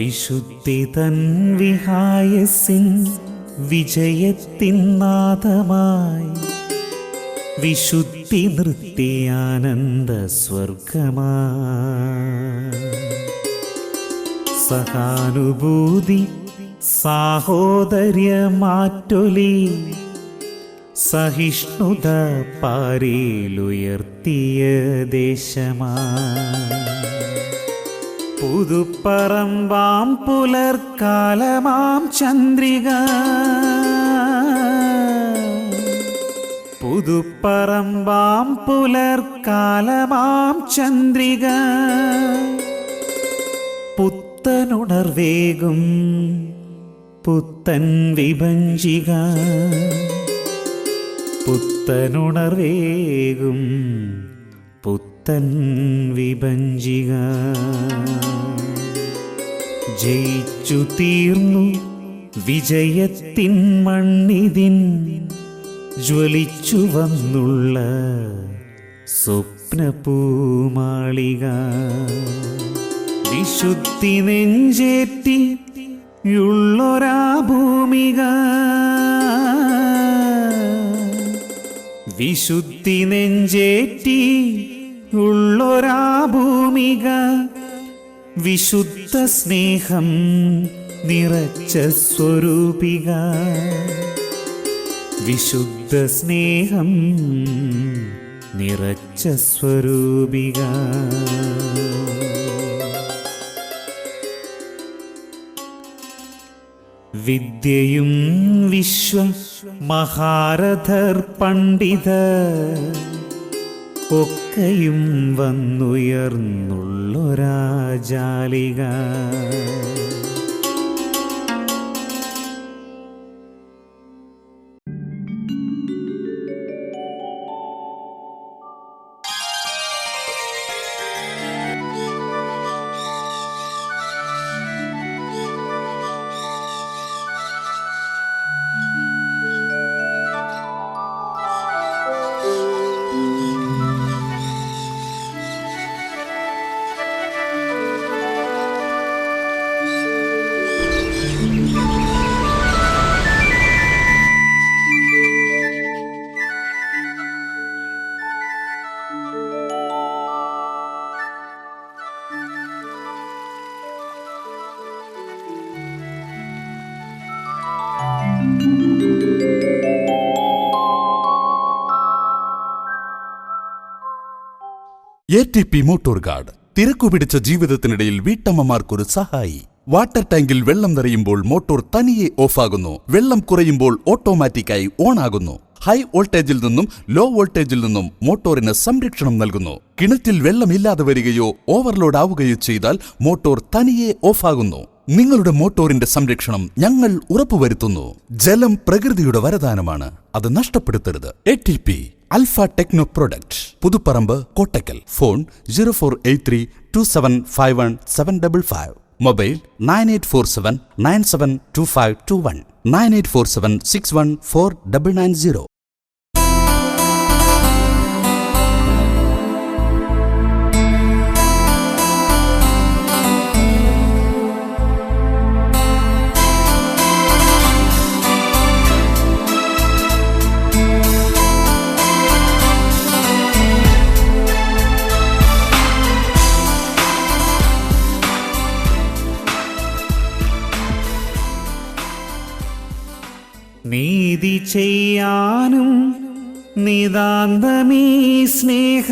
വിശുദ്ധി തൻ വിഹായസിൻ വിജയത്തിൻ നാദമായി വിശുദ്ധി നൃത്യാനന്ദ സ്വർഗമായി സഹാനുഭൂതി സാഹോദര്യമാറ്റൊലി സഹിഷ്ണുത പാരിലുയർത്തിയ ദേശമായി പുതുപ്പറമ്പാം പുലർക്കാലമാം ചന്ദ്രിക പുതുപ്പറമ്പാം പുലർക്കാലമാം ചന്ദ്രിക പുത്തനുണർവേകും പുത്തൻ വിഭജിക പുത്തനുണർവേകും പുത്തൻ വിഭജിക ജയിച്ചു തീർന്നു വിജയത്തിൻ മണ്ണിതിൻ ജ്വലിച്ചു വന്നുള്ള സ്വപ്നപൂമാളിക വിശുദ്ധി നെഞ്ചേറ്റിയുള്ളൊരാ ഭൂമിക വിശുദ്ധി നെഞ്ചേറ്റിയുള്ളൊരാ ഭൂമിക വിശുദ്ധ സ്നേഹം നിറച്ച സ്വരൂപിക വിശുദ്ധ സ്നേഹം നിറച്ച സ്വരൂപിക വിദ്യയും വിശ്വ മഹാരഥർ പണ്ഡിതർ ഒക്കെയും വന്നുയർന്നുള്ളൊരാ ജാലിക ATP മോട്ടോർ ഗാർഡ് തിരക്കുപിടിച്ച ജീവിതത്തിനിടയിൽ വീട്ടമ്മമാർക്കൊരു സഹായി. വാട്ടർ ടാങ്കിൽ വെള്ളം നിറയുമ്പോൾ മോട്ടോർ തനിയെ ഓഫാകുന്നു. വെള്ളം കുറയുമ്പോൾ ഓട്ടോമാറ്റിക്കായി ഓൺ ആകുന്നു. ഹൈ വോൾട്ടേജിൽ നിന്നും ലോ വോൾട്ടേജിൽ നിന്നും മോട്ടോറിന് സംരക്ഷണം നൽകുന്നു. കിണറ്റിൽ വെള്ളമില്ലാതെ വരികയോ ഓവർലോഡ് ആവുകയോ ചെയ്താൽ മോട്ടോർ തനിയെ ഓഫാകുന്നു. നിങ്ങളുടെ മോട്ടോറിന്റെ സംരക്ഷണം ഞങ്ങൾ ഉറപ്പുവരുത്തുന്നു. ജലം പ്രകൃതിയുടെ വരദാനമാണ്, അത് നഷ്ടപ്പെടുത്തരുത്. ATP alpha techno product, Puthuparamba, Kottakkal. Phone 0483275175. Mobile 9847972521 9847614990. നീതി ചെയ്യാനും നിതാന്തമീ സ്നേഹ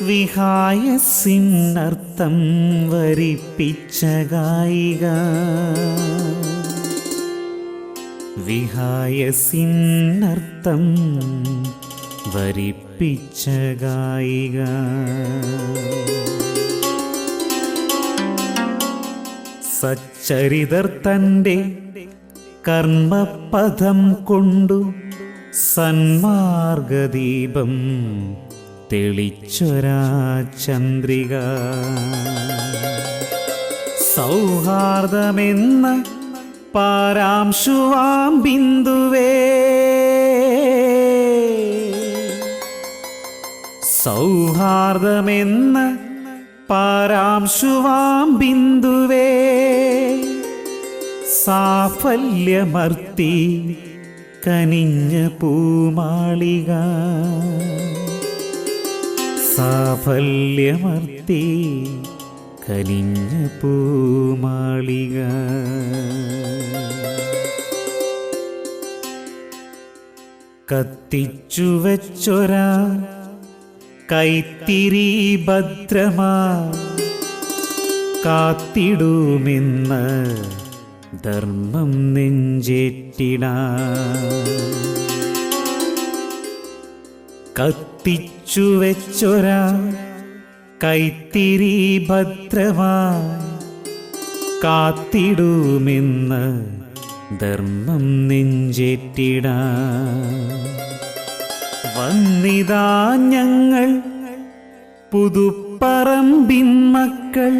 വിഹായസിനർത്ഥം വരിപ്പിച്ച ഗായിക വിഹായസിനർത്ഥം വരിപ്പിച്ച ഗായിക സച്ചരിതർ തൻ്റെ കർമ്മപഥം കൊണ്ടു സന്മാർഗദീപം തെളിച്ചൊരാ ചന്ദ്രിക സൗഹാർദ്ദമെന്ന പാരാംശുവാം ബിന്ദുവേ സൗഹാർദ്ദമെന്ന പാരാംശുവാം ബിന്ദുവേ സാഫല്യമർത്തി കനിഞ്ഞ പൂമാളിക സാഫല്യമർത്തി കനിഞ്ഞ പൂമാളിക കത്തിച്ചു വെച്ചൊരാ കൈത്തിരി ഭദ്രമാ കാത്തിടുമെന്ന് ധർമ്മം നെഞ്ചേറ്റിട കത്തിച്ചു വെച്ചൊരാ കൈത്തിരി ഭദ്രമാ കാത്തിടുമെന്ന് ധർമ്മം നെഞ്ചേറ്റിട വന്നിതാ ഞങ്ങൾ പുതുപ്പറമ്പിൻ മക്കൾ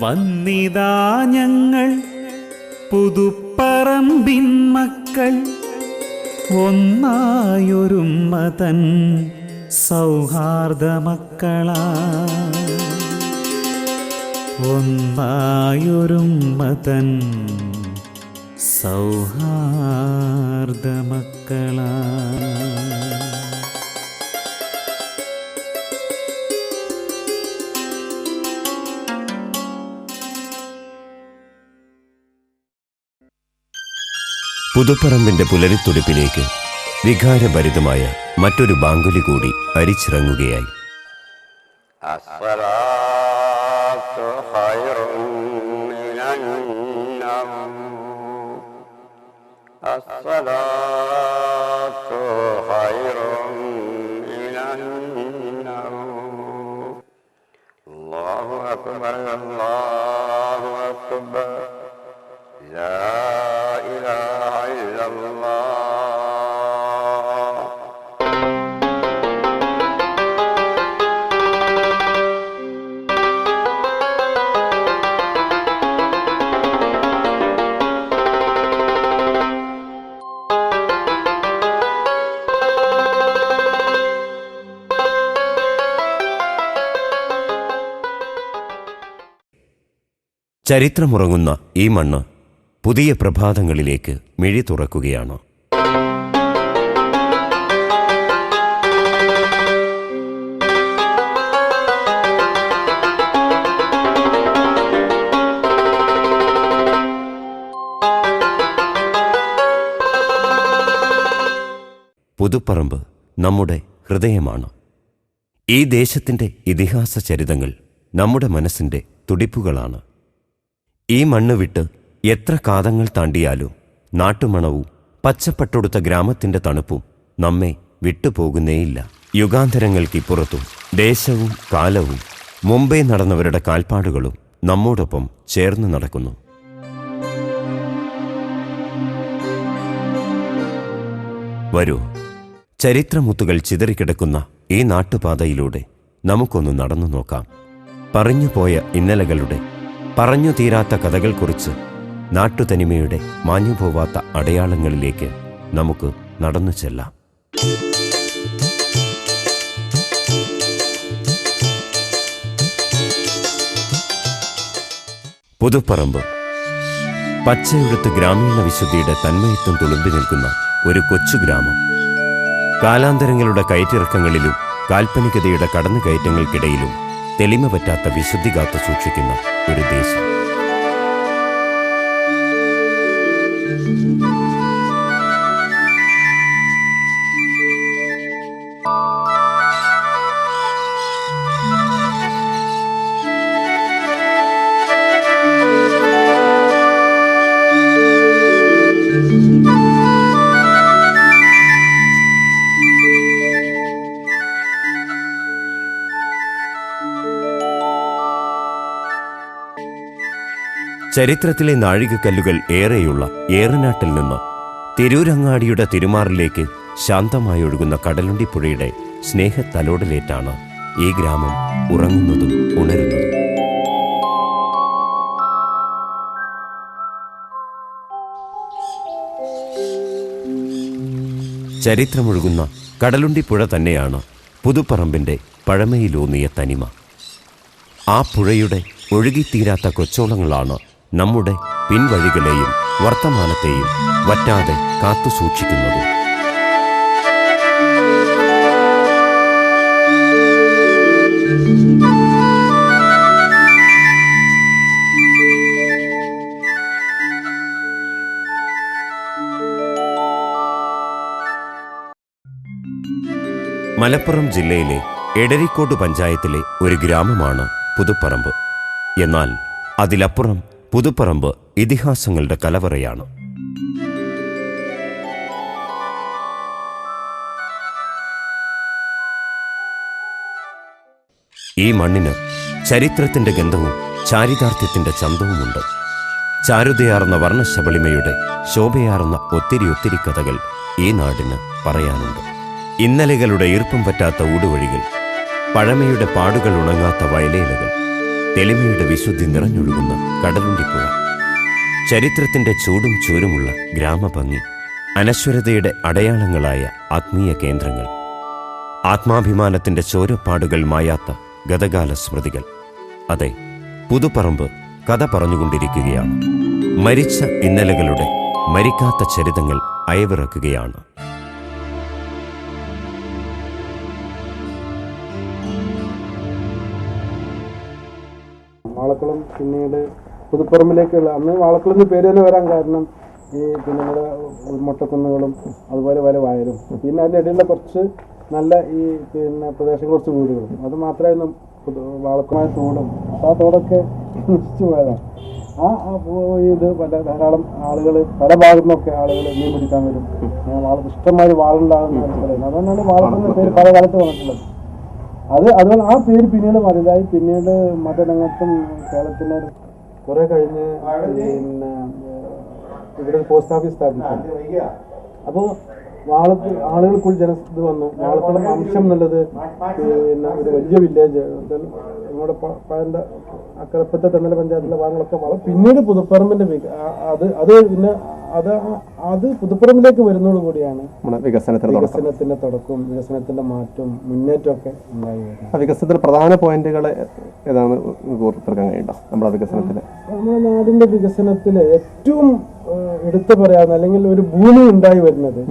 വന്നിതാ ഞങ്ങൾ പുതുപ്പറമ്പിൻ മക്കൾ ഒന്നായൊരുമ്മ തൻ സൗഹാർദ്ദ മക്കളാ ഒന്നായൊരുമ്മ തൻ സൗഹാർദ്ദ മക്കളാ. പുതുപ്പറമ്പിന്റെ പുലരിത്തുടിപ്പിലേക്ക് വികാരഭരിതമായ മറ്റൊരു ബാങ്കുലി കൂടി അരിച്ചിറങ്ങുകയായി. അല്ലാഹു അക്ബർ അല്ലാഹു അക്ബർ ലാ ഇലാഹ ഇല്ലല്ലാഹ്. ചരിത്രമുറങ്ങുന്ന ഈ മണ്ണ് പുതിയ പ്രഭാതങ്ങളിലേക്ക് മിഴി തുറക്കുകയാണ്. പുതുപ്പറമ്പ് നമ്മുടെ ഹൃദയമാണ്. ഈ ദേശത്തിൻ്റെ ഇതിഹാസ ചരിതങ്ങൾ നമ്മുടെ മനസ്സിൻ്റെ തുടിപ്പുകളാണ്. ഈ മണ്ണ് വിട്ട് എത്ര കാതങ്ങൾ താണ്ടിയാലും നാട്ടുമണവും പച്ചപ്പട്ടൊടുത്ത ഗ്രാമത്തിൻ്റെ തണുപ്പും നമ്മെ വിട്ടുപോകുന്നേയില്ല. യുഗാന്തരങ്ങൾക്കിപ്പുറത്തും ദേശവും കാലവും മുമ്പേ നടന്നവരുടെ കാൽപ്പാടുകളും നമ്മോടൊപ്പം ചേർന്ന് നടക്കുന്നു. വരൂ, ചരിത്രമുത്തുകൾ ചിതറിക്കിടക്കുന്ന ഈ നാട്ടുപാതയിലൂടെ നമുക്കൊന്ന് നടന്നു നോക്കാം. പറഞ്ഞുപോയ ഇന്നലകളുടെ പറഞ്ഞു തീരാത്ത കഥകൾക്കുറിച്ച് നാട്ടുതനിമയുടെ മാഞ്ഞുപോവാത്ത അടയാളങ്ങളിലേക്ക് നമുക്ക് നടന്നു ചെല്ലാം. പുതുപ്പറമ്പ് പച്ചയെഴുത്ത് ഗ്രാമീണ വിശുദ്ധിയുടെ തന്മയത്വം തുളുമ്പി നിൽക്കുന്ന ഒരു കൊച്ചു ഗ്രാമം. കാലാന്തരങ്ങളുടെ കയറ്റിറക്കങ്ങളിലും കാൽപ്പനികതയുടെ കടന്നുകയറ്റങ്ങൾക്കിടയിലും തെളിമ പറ്റാത്ത വിശുദ്ധി കാത്തു സൂക്ഷിക്കുന്ന ഒരു ദേശം. ചരിത്രത്തിലെ നാഴികക്കല്ലുകൾ ഏറെയുള്ള ഏറനാട്ടിൽ നിന്ന് തിരൂരങ്ങാടിയുടെ തിരുമാറിലേക്ക് ശാന്തമായി ഒഴുകുന്ന കടലുണ്ടിപ്പുഴയുടെ സ്നേഹത്തലോടലേറ്റാണ് ഈ ഗ്രാമം ഉറങ്ങുന്നതും ഉണരുന്നതും. ചരിത്രമൊഴുകുന്ന കടലുണ്ടിപ്പുഴ തന്നെയാണ് പുതുപ്പറമ്പിന്റെ പഴമയിലൂന്നിയ തനിമ. ആ പുഴയുടെ ഒഴുകിത്തീരാത്ത കൊച്ചോളങ്ങളാണ് നമ്മുടെ പിൻവഴികളെയും വർത്തമാനത്തെയും വറ്റാതെ കാത്തുസൂക്ഷിക്കുന്നത്. മലപ്പുറം ജില്ലയിലെ എടരിക്കോട് പഞ്ചായത്തിലെ ഒരു ഗ്രാമമാണ് പുതുപ്പറമ്പ്. എന്നാൽ അതിലപ്പുറം പുതുപ്പറമ്പ് ഇതിഹാസങ്ങളുടെ കലവറയാണ്. ഈ മണ്ണിന് ചരിത്രത്തിന്റെ ഗന്ധവും ചാരിതാർത്ഥ്യത്തിന്റെ ചന്തവുമുണ്ട്. ചാരുതയാർന്ന വർണ്ണശബളിമയുടെ ശോഭയാർന്ന ഒത്തിരി കഥകൾ ഈ നാടിന് പറയാനുണ്ട്. ഇന്നലെകളുടെ ഈർപ്പം പറ്റാത്ത ഊടുവഴികൾ, പഴമയുടെ പാടുകൾ ഉണങ്ങാത്ത വയലേലകൾ, തെളിമയുടെ വിശുദ്ധി നിറഞ്ഞൊഴുകുന്ന കടലുണ്ടിപ്പുഴ, ചരിത്രത്തിന്റെ ചൂടും ചൂരുമുള്ള ഗ്രാമഭംഗി, അനശ്വരതയുടെ അടയാളങ്ങളായ ആത്മീയ കേന്ദ്രങ്ങൾ, ആത്മാഭിമാനത്തിന്റെ ചോരപ്പാടുകൾ മായാത്ത ഗതകാല സ്മൃതികൾ. അതെ, പുതുപ്പറമ്പ് കഥ പറഞ്ഞുകൊണ്ടിരിക്കുകയാണ്. മരിച്ച ഇന്നലകളുടെ മരിക്കാത്ത ചരിതങ്ങൾ അയവിറക്കുകയാണ്. വാളക്കുളം പിന്നീട് പുതുപ്പറമ്പിലേക്കുള്ള, അന്ന് വാളക്കുളം എന്ന് പേര് തന്നെ വരാൻ കാരണം ഈ പിന്നെ നമ്മുടെ മുട്ടക്കുന്നുകളും അതുപോലെ പല വയലും, പിന്നെ അതിൻ്റെ ഇടയിലുള്ള കുറച്ച് നല്ല ഈ പിന്നെ പ്രദേശം കുറച്ച് വീടുകളും, അത് മാത്രമായിരുന്നു വാളക്കുളമായ തോടും. ആ തോടൊക്കെ നശിച്ചു പോയതാണ്. ഇത് ധാരാളം ആളുകൾ പല ഭാഗത്തു നിന്നൊക്കെ ആളുകൾ മീൻ പിടിക്കാൻ വരും. ഇഷ്ടംമാതിരി വാളുണ്ടാകുന്ന സ്ഥലമായിരുന്നു. അതുകൊണ്ടാണ് വാളക്കുളം പേര് പല കാലത്ത് വന്നിട്ടുള്ളത്. അതുകൊണ്ട് ആ പേര് പിന്നീട് വലുതായി. പിന്നീട് മതരംഗത്തും കേരളത്തിലെ കുറെ കഴിഞ്ഞ് പിന്നെ ഇവിടെ പോസ്റ്റ് ഓഫീസ് സ്ഥാപിച്ചു. അപ്പോൾ ആളുകൾക്കുള്ള ഇത് വന്നു. വാളക്കുളം അംശം എന്നുള്ളത് പിന്നെ ഒരു വലിയ വില്ലേജ് നമ്മുടെ പഴയ അക്കരപ്പത്തെ തെന്നല പഞ്ചായത്തിലെ ഭാഗങ്ങളൊക്കെ വളരെ പിന്നീട് പുതുപ്പറമ്പിന്റെ അത് പുതുപ്പറമ്പിലേക്ക് വരുന്നതോടുകൂടിയാണ് വികസനത്തിന്റെ തുടക്കവും വികസനത്തിന്റെ മാറ്റവും മുന്നേറ്റമൊക്കെ ഉണ്ടായി വരുന്നത്. വികസനത്തിൽ പ്രധാന പോയിന്റുകൾ ഏതാണ് നമ്മുടെ വികസനത്തിൽ? നമ്മുടെ നാടിന്റെ വികസനത്തിൽ ഏറ്റവും എടുത്തു പറയാവുന്ന അല്ലെങ്കിൽ ഒരു ഭൂമി ഉണ്ടായി വരുന്നത്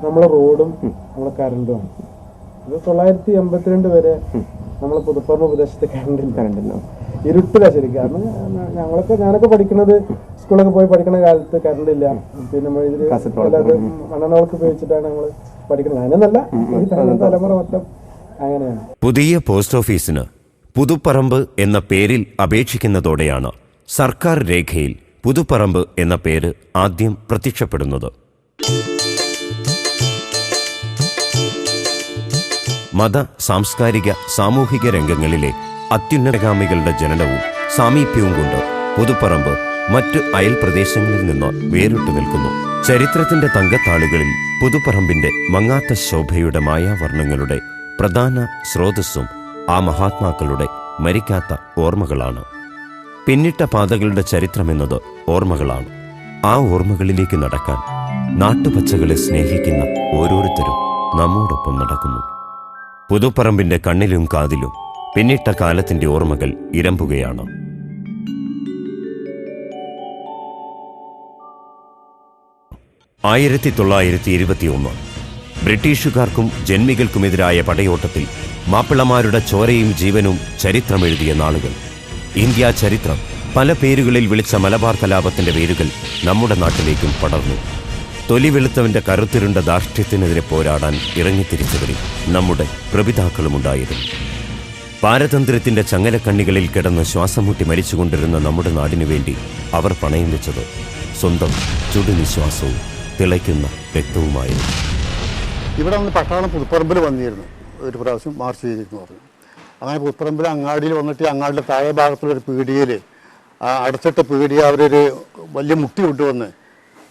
നമ്മളെ റോഡും നമ്മളെ കറണ്ടുമാണ്. 1982 വരെ നമ്മളെ പുതുപ്പറമ്പ് പ്രദേശത്ത് കറണ്ടില്ല, ഇരുട്ടില്ല ശരിക്കും. കാരണം ഞാനൊക്കെ പഠിക്കുന്നത് സ്കൂളൊക്കെ പോയി പഠിക്കുന്ന കാലത്ത് കറണ്ടില്ല. പിന്നെ മണ്ണെണ്ണകളൊക്കെ ഉപയോഗിച്ചിട്ടാണ് നമ്മൾ പഠിക്കുന്നത്. അതിനല്ല ഈ തലമുറ മൊത്തം അങ്ങനെയാണ്. പുതിയ പോസ്റ്റ് ഓഫീസിന് പുതുപ്പറമ്പ് എന്ന പേരിൽ അപേക്ഷിക്കുന്നതോടെയാണ് സർക്കാർ രേഖയിൽ പുതുപ്പറമ്പ് എന്ന പേര് ആദ്യം പ്രത്യക്ഷപ്പെടുന്നത്. മത, സാംസ്കാരിക, സാമൂഹിക രംഗങ്ങളിലെ അത്യുന്നതഗാമികളുടെ ജനനവും സാമീപ്യവും കൊണ്ട് പുതുപ്പറമ്പ് മറ്റ് അയൽ പ്രദേശങ്ങളിൽ നിന്ന് വേറിട്ടു നിൽക്കുന്നു. ചരിത്രത്തിന്റെ തങ്കത്താളുകളിൽ പുതുപ്പറമ്പിന്റെ മങ്ങാത്ത ശോഭയുടെ മായാവർണ്ണങ്ങളുടെ പ്രധാന സ്രോതസ്സും ആ മഹാത്മാക്കളുടെ മരിക്കാത്ത ഓർമ്മകളാണ്. പിന്നിട്ട പാതകളുടെ ചരിത്രമെന്നത് ഓർമ്മകളാണ്. ആ ഓർമ്മകളിലേക്ക് നടക്കാൻ നാട്ടുപച്ചകളെ സ്നേഹിക്കുന്ന ഓരോരുത്തരും നമ്മോടൊപ്പം നടക്കുന്നു. പുതുപ്പറമ്പിന്റെ കണ്ണിലും കാതിലും പിന്നിട്ട കാലത്തിന്റെ ഓർമ്മകൾ ഇരമ്പുകയാണ്. ആയിരത്തി 1921 ബ്രിട്ടീഷുകാർക്കും ജന്മികൾക്കുമെതിരായ പടയോട്ടത്തിൽ മാപ്പിളമാരുടെ ചോരയും ജീവനും ചരിത്രമെഴുതിയ നാളുകൾ. ഇന്ത്യ ചരിത്രം പല പേരുകളിൽ വിളിച്ച മലബാർ കലാപത്തിന്റെ പേരുകൾ നമ്മുടെ നാട്ടിലേക്കും പടർന്നു. തൊലി വെളുത്തവന്റെ കറുത്തിരുണ്ട ധാർഷ്ട്യത്തിനെതിരെ പോരാടാൻ ഇറങ്ങിത്തിരിച്ചവരിൽ നമ്മുടെ പ്രപിതാക്കളുമുണ്ടായിരുന്നു. പാരതന്ത്ര്യത്തിന്റെ ചങ്ങലക്കണ്ണികളിൽ കിടന്ന് ശ്വാസം മുട്ടി മരിച്ചുകൊണ്ടിരുന്ന നമ്മുടെ നാടിനു വേണ്ടി അവർ പണയം വെച്ചത് സ്വന്തം ചുടുനിശ്വാസവും തിളയ്ക്കുന്ന രക്തവുമായിരുന്നു. ഇവിടെ വന്ന് പട്ടാളം പുതുപ്പറമ്പിൽ വന്നിരുന്നു. ഒരു പ്രാവശ്യം മാർച്ച് ചെയ്തിരുന്നു പറഞ്ഞു. അങ്ങനെ പുതുപ്പറമ്പിൽ അങ്ങാടിയിൽ വന്നിട്ട് അങ്ങാടിയുടെ താഴെ ഭാഗത്തുള്ളൊരു പീടികയിൽ അടച്ചിട്ട പീടിക അവരൊരു വലിയ മുട്ടി കൊണ്ടുവന്ന്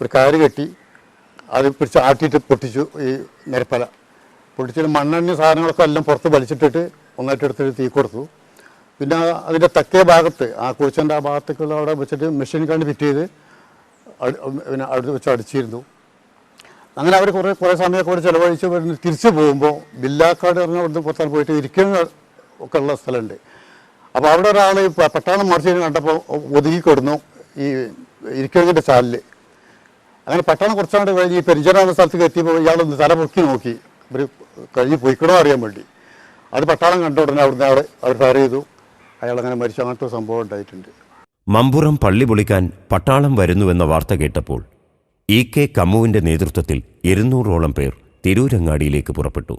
ഒരു കയറ് കെട്ടി അത് പിടിച്ച് ആട്ടിയിട്ട് പൊട്ടിച്ചു. ഈ നിരപ്പല പൊട്ടിച്ചിട്ട് മണ്ണെണ്ണ സാധനങ്ങളൊക്കെ എല്ലാം പുറത്ത് വലിച്ചിട്ടിട്ട് ഒന്നായിട്ടെടുത്തിട്ട് തീ കൊടുത്തു. പിന്നെ അതിൻ്റെ തെക്കേ ഭാഗത്ത് ആ കുറിച്ചൻ്റെ ആ ഭാഗത്തേക്കുള്ള അവിടെ വെച്ചിട്ട് മെഷീൻ കണ്ട് ഫിറ്റ് ചെയ്ത് പിന്നെ അവിടെ വെച്ച് അടിച്ചിരുന്നു. അങ്ങനെ അവർ കുറേ സമയമൊക്കെ അവിടെ ചിലവഴിച്ച് തിരിച്ചു പോകുമ്പോൾ ബില്ലാക്കാട് പറഞ്ഞ അവിടുന്ന് പുറത്താൻ പോയിട്ട് ഇരിക്കുന്ന ഒക്കെ ഉള്ള സ്ഥലമുണ്ട്. അപ്പോൾ അവിടെ ഒരാൾ പട്ടാളം മാർച്ച് ചെയ്യുന്നത് കണ്ടപ്പോൾ ഒതുങ്ങി കിടന്നു ഈ ഇരിക്കഴിഞ്ഞിൻ്റെ ചാലിൽ. അങ്ങനെ പട്ടാളം കുറച്ചാണ്ട് കഴിഞ്ഞ് ഈ പെരിഞ്ചന എന്ന സ്ഥലത്തേക്ക് എത്തിയപ്പോൾ ഇയാളൊന്ന് തല പൊക്കി നോക്കി ഇവർ കഴിഞ്ഞ് പോയിക്കണോ അറിയാൻ വേണ്ടി. അത് പട്ടാളം കണ്ട ഉടനെ അവിടുന്ന് അവർ ഫയർ ചെയ്തു. അയാളങ്ങനെ മരിച്ചു. അങ്ങനത്തെ സംഭവം ഉണ്ടായിട്ടുണ്ട്. മമ്പുറം പള്ളി പൊളിക്കാൻ പട്ടാളം വരുന്നുവെന്ന വാർത്ത കേട്ടപ്പോൾ ഇ.കെ. കമ്മുവിന്റെ നേതൃത്വത്തിൽ 200ഓളം പേർ തിരൂരങ്ങാടിയിലേക്ക് പുറപ്പെട്ടു.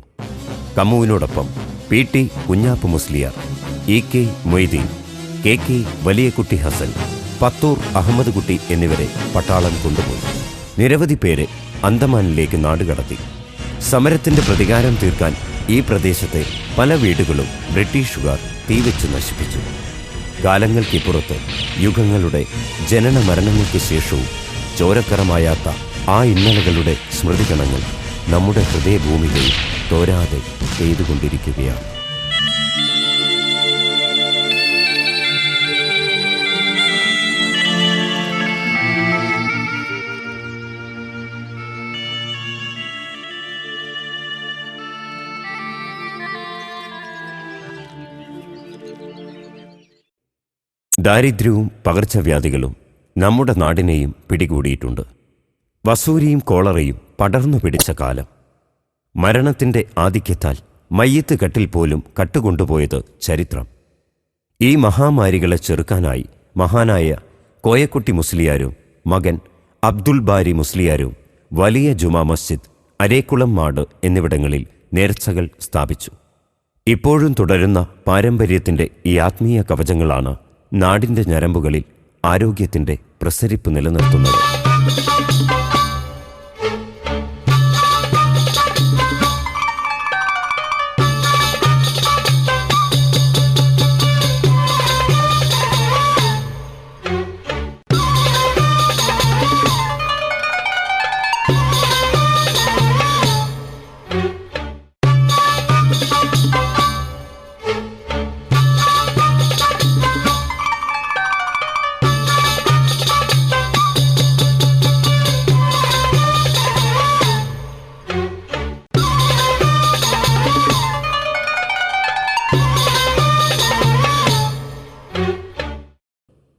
കമ്മുവിനോടൊപ്പം P T. Kunhappu Musliyar, E K. Moideen, K K. Valiyakutty Hasan, Pathur Ahmed Kutty എന്നിവരെ പട്ടാളം കൊണ്ടുപോയി. നിരവധി പേരെ അന്തമാനിലേക്ക് നാടുകടത്തി. സമരത്തിന്റെ പ്രതികാരം തീർക്കാൻ ഈ പ്രദേശത്തെ പല വീടുകളും ബ്രിട്ടീഷുകാർ തീവെച്ച് നശിപ്പിച്ചു. കാലങ്ങൾക്കിപ്പുറത്ത് യുഗങ്ങളുടെ ജനന മരണങ്ങൾക്ക് ശേഷവും ചോരക്കറമായാത്ത ആ ഇന്നലകളുടെ സ്മൃതികണങ്ങൾ നമ്മുടെ ഹൃദയഭൂമിയിൽ തോരാതെ പെയ്തുകൊണ്ടിരിക്കുകയാണ്. ദാരിദ്ര്യവും പകർച്ചവ്യാധികളും നമ്മുടെ നാടിനെയും പിടികൂടിയിട്ടുണ്ട്. വസൂരിയും കോളറയും പടർന്നു പിടിച്ച കാലം. മരണത്തിന്റെ ആധിക്യത്താൽ മയ്യത്ത് കെട്ടിൽ പോലും കട്ടുകൊണ്ടുപോയത് ചരിത്രം. ഈ മഹാമാരികളെ ചെറുക്കാനായി മഹാനായ കോയക്കുട്ടി മുസ്ലിയാരും മകൻ അബ്ദുൽ ബാരി മുസ്ലിയാരും വലിയ ജുമാ മസ്ജിദ്, അരേക്കുളം മാട് എന്നിവിടങ്ങളിൽ നേർച്ചകൾ സ്ഥാപിച്ചു. ഇപ്പോഴും തുടരുന്ന പാരമ്പര്യത്തിന്റെ ഈ ആത്മീയ കവചങ്ങളാണ് നാടിന്റെ ഞരമ്പുകളിൽ ആരോഗ്യത്തിന്റെ പ്രസരിപ്പ് നിലനിർത്തുന്നത്.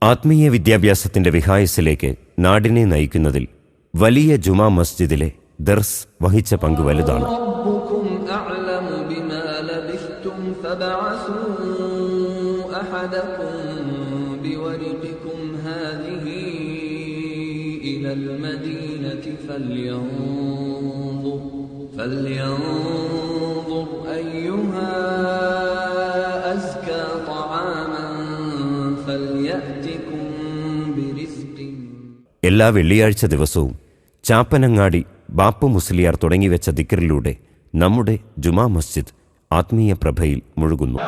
ആത്മീയ വിദ്യാഭ്യാസത്തിന്റെ വിഹായസിലേക്ക് നാടിനെ നയിക്കുന്നതിൽ വലിയ ജുമാ മസ്ജിദിലെ ദർസ് വഹിച്ച പങ്ക് വലുതാണ്. എല്ലാ വെള്ളിയാഴ്ച ദിവസവും ചാപ്പനങ്ങാടി ബാപ്പു മുസ്ലിയാർ തുടങ്ങിവെച്ച ദിക്റിലൂടെ നമ്മുടെ ജുമാ മസ്ജിദ് ആത്മീയ പ്രഭയിൽ മുഴുകുന്നു.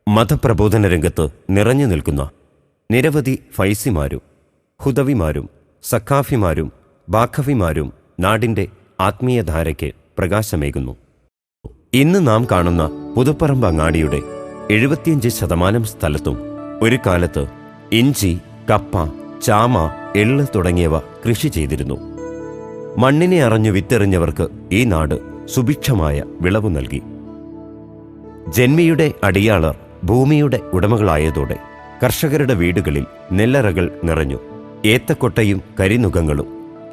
മതപ്രബോധന രംഗത്ത് നിറഞ്ഞു നിൽക്കുന്ന നിരവധി ഫൈസിമാരും ഹുദവിമാരും സഖാഫിമാരും ബാഖവിമാരും നാടിന്റെ ആത്മീയധാരയ്ക്ക് പ്രകാശമേകുന്നു. ഇന്ന് നാം കാണുന്ന പുതുപ്പറമ്പ് അങ്ങാടിയുടെ 75% സ്ഥലത്തും ഒരു കാലത്ത് ഇഞ്ചി, കപ്പ, ചാമ, എള്ള് തുടങ്ങിയവ കൃഷി ചെയ്തിരുന്നു. മണ്ണിനെ അറിഞ്ഞു വിത്തെറിഞ്ഞവർക്ക് ഈ നാട് സുഭിക്ഷമായ വിളവ് നൽകി. ജന്മിയുടെ അടിയാളർ ഭൂമിയുടെ ഉടമകളായതോടെ കർഷകരുടെ വീടുകളിൽ നെല്ലറകൾ നിറഞ്ഞു. ഏത്തക്കൊട്ടയും കരിനുകങ്ങളും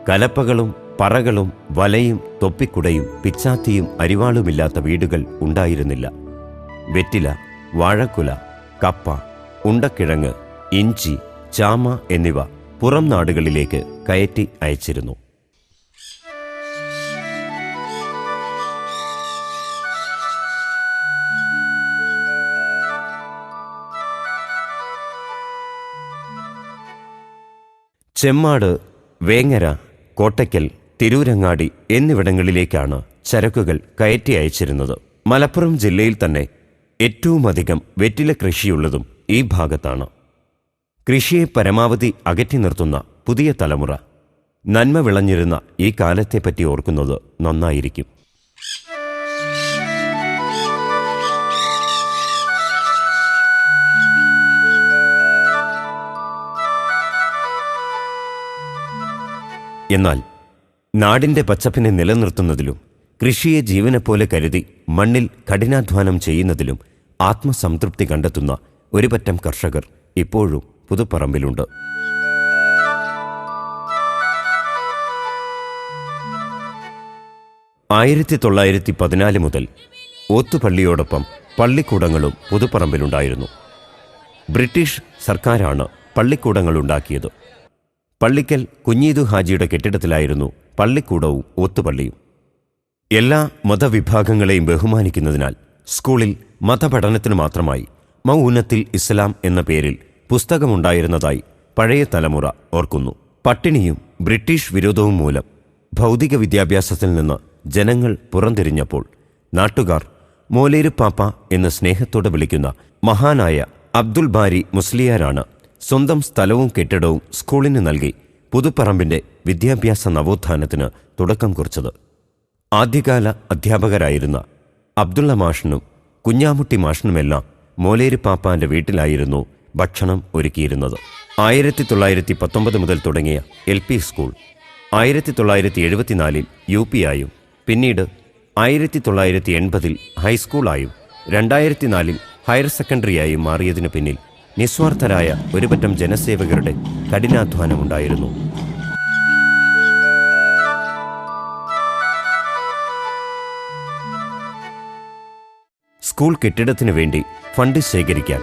കലപ്പകളും പറകളും വലയും തൊപ്പിക്കുടയും പിച്ചാത്തിയും അരിവാളുമില്ലാത്ത വീടുകൾ ഉണ്ടായിരുന്നില്ല. വെറ്റില, വാഴക്കുല, കപ്പ, ഉണ്ടക്കിഴങ്ങ്, ഇഞ്ചി, ചാമ എന്നിവ പുറം നാടുകളിലേക്ക് കയറ്റി അയച്ചിരുന്നു. ചെമ്മാട്, വേങ്ങര, കോട്ടയ്ക്കൽ, തിരൂരങ്ങാടി എന്നിവിടങ്ങളിലേക്കാണ് ചരക്കുകൾ കയറ്റി അയച്ചിരുന്നത്. മലപ്പുറം ജില്ലയിൽ തന്നെ ഏറ്റവുമധികം വെറ്റില കൃഷിയുള്ളതും ഈ ഭാഗത്താണ്. കൃഷിയെ പരമാവധി അകറ്റി നിർത്തുന്ന പുതിയ തലമുറ നന്മ വിളഞ്ഞിരുന്ന ഈ കാലത്തെപ്പറ്റി ഓർക്കുന്നത് നന്നായിരിക്കും. എന്നാൽ നാടിൻ്റെ പച്ചപ്പിനെ നിലനിർത്തുന്നതിലും കൃഷിയെ ജീവനെപ്പോലെ കരുതി മണ്ണിൽ കഠിനാധ്വാനം ചെയ്യുന്നതിലും ആത്മസംതൃപ്തി കണ്ടെത്തുന്ന ഒരു പറ്റം കർഷകർ ഇപ്പോഴും പുതുപ്പറമ്പിലുണ്ട്. ആയിരത്തി 1914 മുതൽ ഓത്തുപള്ളിയോടൊപ്പം പള്ളിക്കൂടങ്ങളും പുതുപ്പറമ്പിലുണ്ടായിരുന്നു. ബ്രിട്ടീഷ് സർക്കാരാണ് പള്ളിക്കൂടങ്ങളുണ്ടാക്കിയത്. പള്ളിക്കൽ കുഞ്ഞീദു ഹാജിയുടെ കെട്ടിടത്തിലായിരുന്നു പള്ളിക്കൂടവും ഓത്തുപള്ളിയും. എല്ലാ മതവിഭാഗങ്ങളെയും ബഹുമാനിക്കുന്നതിനാൽ സ്കൂളിൽ മതപഠനത്തിനു മാത്രമായി മൗനത്തിൽ ഇസ്ലാം എന്ന പേരിൽ പുസ്തകമുണ്ടായിരുന്നതായി പഴയ തലമുറ ഓർക്കുന്നു. പട്ടിണിയും ബ്രിട്ടീഷ് വിരോധവും മൂലം ഭൗതിക വിദ്യാഭ്യാസത്തിൽ നിന്ന് ജനങ്ങൾ പുറംതിരിഞ്ഞപ്പോൾ നാട്ടുകാർ മോലേരുപ്പാപ്പ എന്ന് സ്നേഹത്തോടെ വിളിക്കുന്ന മഹാനായ അബ്ദുൽ ബാരി മുസ്ലിയാരാണ് സ്വന്തം സ്ഥലവും കെട്ടിടവും സ്കൂളിന് നൽകി പുതുപ്പറമ്പിൻ്റെ വിദ്യാഭ്യാസ നവോത്ഥാനത്തിന് തുടക്കം കുറിച്ചത്. ആദ്യകാല അധ്യാപകരായിരുന്ന അബ്ദുള്ള മാഷിനും കുഞ്ഞാമുട്ടി മാഷിനുമെല്ലാം മോലേരുപ്പാപ്പാൻ്റെ വീട്ടിലായിരുന്നു ഭക്ഷണം ഒരുക്കിയിരുന്നത്. 1919 മുതൽ തുടങ്ങിയ LP സ്കൂൾ 1974 UP ആയും പിന്നീട് 1980 ഹൈസ്കൂളായും 2004 ഹയർ സെക്കൻഡറിയായും മാറിയതിനു പിന്നിൽ നിസ്വാർത്ഥരായ ഒരുപറ്റം ജനസേവകരുടെ കഠിനാധ്വാനമുണ്ടായിരുന്നു. സ്കൂൾ കെട്ടിടത്തിനു വേണ്ടി ഫണ്ട് ശേഖരിക്കാൻ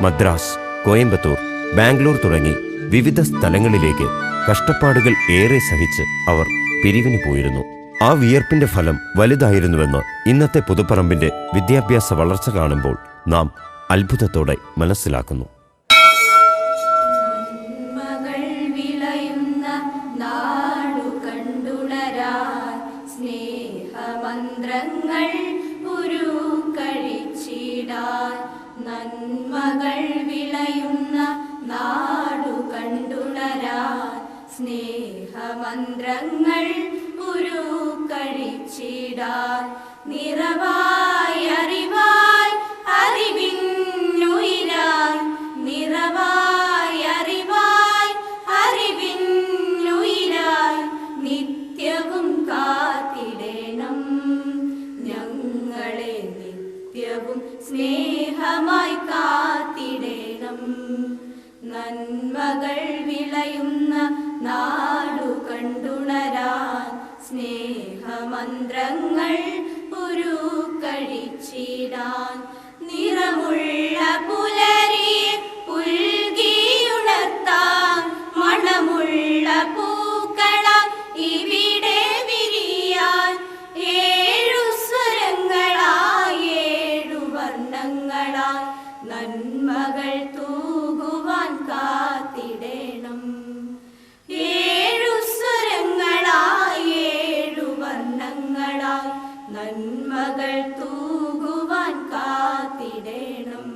മദ്രാസ്, കോയമ്പത്തൂർ, ബാംഗ്ലൂർ തുടങ്ങി വിവിധ സ്ഥലങ്ങളിലേക്ക് കഷ്ടപ്പാടുകൾ ഏറെ സഹിച്ച് അവർ പിരിവിന് പോയിരുന്നു. ആ വിയർപ്പിന്റെ ഫലം വലുതായിരുന്നുവെന്ന് ഇന്നത്തെ പുതുപ്പറമ്പിന്റെ വിദ്യാഭ്യാസ വളർച്ച കാണുമ്പോൾ നാം അത്ഭുതത്തോടെ മനസ്സിലാക്കുന്നു. നന്മകൾ വിളയുന്ന നാടു കണ്ടുണരാൻ സ്നേഹമന്ത്രങ്ങൾ ഉരുക്കഴിച്ചിടാൻ നിറവായി അറിവായി അറിവിന്നുയിരായി നിറവായി അറിവായി അറിവിന്നുയിരായി നിത്യവും കാത്തിടണം ഞങ്ങളെ നിത്യവും സ്നേഹമായി കാത്തിടണം നന്മകൾ വിളയുന്ന നാടു കണ്ടുണരാൻ സ്നേഹമന്ത്രങ്ങൾ ഉരുക്കഴിച്ചിടാൻ നിറമുള്ള പുലരിയെ പുൽകിയുണർത്താൻ മണമുള്ള പൂക്കളാൽ ഇവിടെ വിരിയാൻ ഏഴു സ്വരങ്ങളായി ഏഴു വർണ്ണങ്ങളായി നന്മകൾ തൂകുവാൻ കാത്തിടണം ഏഴു സ്വരങ്ങളായി ഏഴു വർണ്ണങ്ങളായി നന്മകൾ തൂകുവാൻ കാത്തിടണം.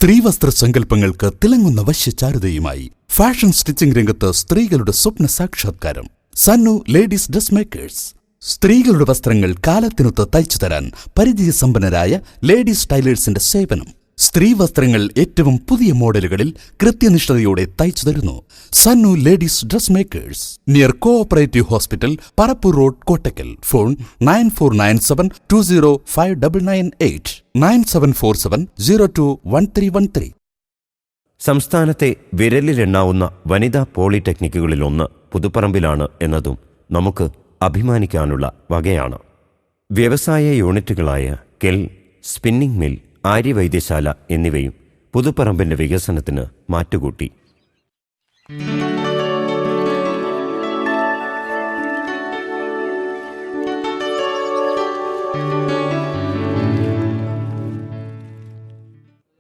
സ്ത്രീവസ്ത്ര സങ്കല്പങ്ങൾക്ക് തിളങ്ങുന്ന വശ്യചാരുതയുമായി ഫാഷൻ സ്റ്റിച്ചിംഗ് രംഗത്ത് സ്ത്രീകളുടെ സ്വപ്ന സാക്ഷാത്കാരം. സന്നു ലേഡീസ് ഡ്രസ് മേക്കേഴ്സ്. സ്ത്രീകളുടെ വസ്ത്രങ്ങൾ കാലത്തിനൊത്ത് തയ്ച്ചു തരാൻ പരിചയസമ്പന്നരായ ലേഡീസ് ടൈലേഴ്സിന്റെ സേവനം. സ്ത്രീ വസ്ത്രങ്ങൾ ഏറ്റവും പുതിയ മോഡലുകളിൽ കൃത്യനിഷ്ഠതയോടെ തയ്ച്ചു തരുന്നു. Sannu ladies dress makers, near cooperative hospital, Parappur road, Kottakkal. Phone 9497205998 9747021313. സംസ്ഥാനത്തെ വിരലിലെണ്ണാവുന്ന വനിതാ പോളിടെക്നിക്കുകളിലൊന്ന് പുതുപ്പറമ്പിലാണ് എന്നതും നമുക്ക് അഭിമാനിക്കാനുള്ള വകയാണ്. വ്യവസായ യൂണിറ്റുകളായ കെൽ, സ്പിന്നിംഗ് മിൽ, ആര്യവൈദ്യശാല എന്നിവയും പുതുപ്പറമ്പിന്റെ വികസനത്തിന് മാറ്റുകൂട്ടി.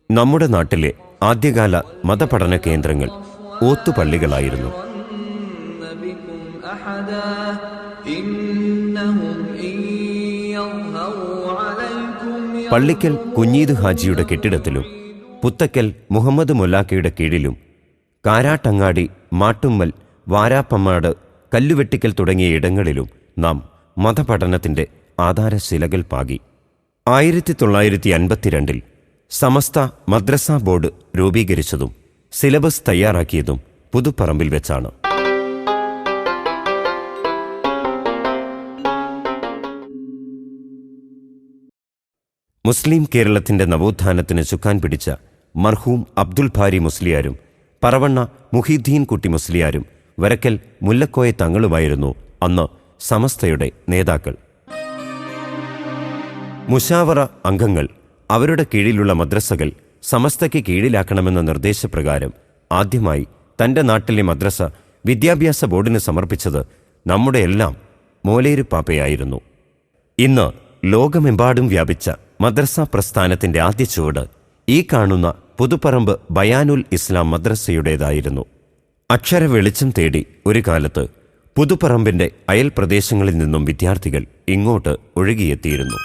നമ്മുടെ നാട്ടിലെ ആദ്യകാല മതപഠന കേന്ദ്രങ്ങൾ ഓത്തുപള്ളികളായിരുന്നു. പള്ളിക്കൽ കുഞ്ഞീദ് ഹാജിയുടെ കെട്ടിടത്തിലും പുത്തക്കൽ മുഹമ്മദ് മുല്ലാക്കയുടെ കീഴിലും കാരാട്ടങ്ങാടി, മാട്ടുമ്മൽ, വാരാപ്പമ്മാട്, കല്ലുവെട്ടിക്കൽ തുടങ്ങിയ ഇടങ്ങളിലും നാം മതപഠനത്തിന്റെ ആധാരശിലകൾ പാകി. 1952 സമസ്ത മദ്രസ ബോർഡ് രൂപീകരിച്ചതും സിലബസ് തയ്യാറാക്കിയതും പുതുപ്പറമ്പിൽ വെച്ചാണ്. മുസ്ലിം കേരളത്തിന്റെ നവോത്ഥാനത്തിന് ചുക്കാൻ പിടിച്ച മർഹൂം അബ്ദുൽ ഭാരി മുസ്ലിയാരും പറവണ്ണ മുഹീദ്ദീൻ കുട്ടി മുസ്ലിയാരും വരക്കൽ മുല്ലക്കോയ തങ്ങളുമായിരുന്നു അന്ന് സമസ്തയുടെ നേതാക്കൾ. മുശാവറ അംഗങ്ങൾ അവരുടെ കീഴിലുള്ള മദ്രസകൾ സമസ്തയ്ക്ക് കീഴിലാക്കണമെന്ന നിർദ്ദേശപ്രകാരം ആദ്യമായി തന്റെ നാട്ടിലെ മദ്രസ വിദ്യാഭ്യാസ ബോർഡിന് സമർപ്പിച്ചത് നമ്മുടെ എല്ലാം മോലേരുപ്പാപ്പയായിരുന്നു. ഇന്ന് ലോകമെമ്പാടും വ്യാപിച്ച മദ്രസ പ്രസ്ഥാനത്തിന്റെ ആദ്യ ചുവട് ഈ കാണുന്ന പുതുപ്പറമ്പ് ബയാനുൽ ഇസ്ലാം മദ്രസയുടേതായിരുന്നു. അക്ഷര വെളിച്ചം തേടി ഒരു കാലത്ത് പുതുപ്പറമ്പിന്റെ അയൽ പ്രദേശങ്ങളിൽ നിന്നും വിദ്യാർത്ഥികൾ ഇങ്ങോട്ട് ഒഴുകിയെത്തിയിരുന്നു.